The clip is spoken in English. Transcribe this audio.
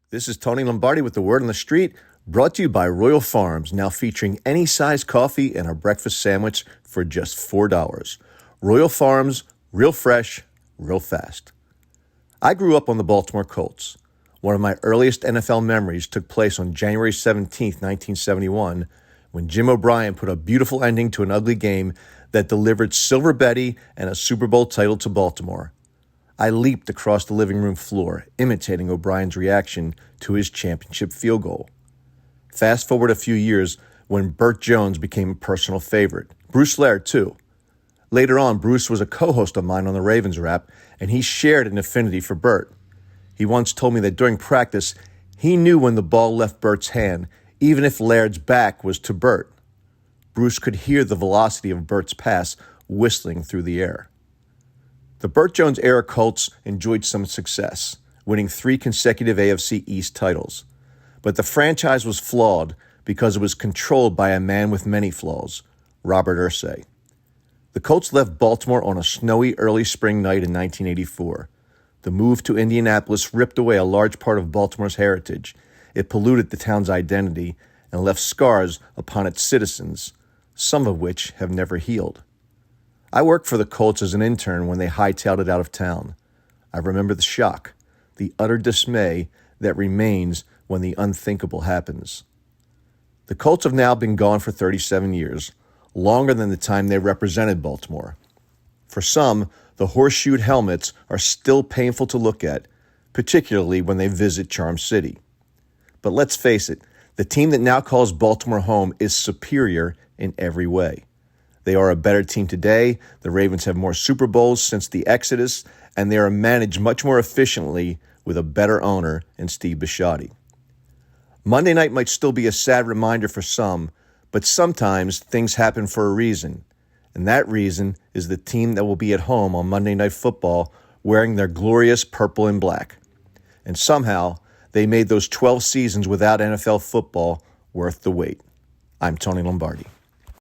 This is Tony Lombardi with the Word on the Street, brought to you by Royal Farms, now featuring any size coffee and a breakfast sandwich for just $4. Royal Farms, real fresh, real fast. I grew up on the Baltimore Colts. One of my earliest NFL memories took place on January 17, 1971, when Jim O'Brien put a beautiful ending to an ugly game that delivered Silver Betty and a Super Bowl title to Baltimore. I leaped across the living room floor, imitating O'Brien's reaction to his championship field goal. Fast forward a few years when Burt Jones became a personal favorite. Bruce Laird, too. Later on, Bruce was a co-host of mine on the Ravens Wrap, and he shared an affinity for Burt. He once told me that during practice, he knew when the ball left Burt's hand, even if Laird's back was to Burt. Bruce could hear the velocity of Burt's pass whistling through the air. The Burt Jones-era Colts enjoyed some success, winning 3 consecutive AFC East titles. But the franchise was flawed because it was controlled by a man with many flaws, Robert Irsay. The Colts left Baltimore on a snowy early spring night in 1984. The move to Indianapolis ripped away a large part of Baltimore's heritage. It polluted the town's identity and left scars upon its citizens, some of which have never healed. I worked for the Colts as an intern when they hightailed it out of town. I remember the shock, the utter dismay that remains when the unthinkable happens. The Colts have now been gone for 37 years, longer than the time they represented Baltimore. For some, the horseshoed helmets are still painful to look at, particularly when they visit Charm City. But let's face it, the team that now calls Baltimore home is superior in every way. They are a better team today, the Ravens have more Super Bowls since the Exodus, and they are managed much more efficiently with a better owner in Steve Bisciotti. Monday night might still be a sad reminder for some, but sometimes things happen for a reason, and that reason is the team that will be at home on Monday Night Football wearing their glorious purple and black. And somehow, they made those 12 seasons without NFL football worth the wait. I'm Tony Lombardi.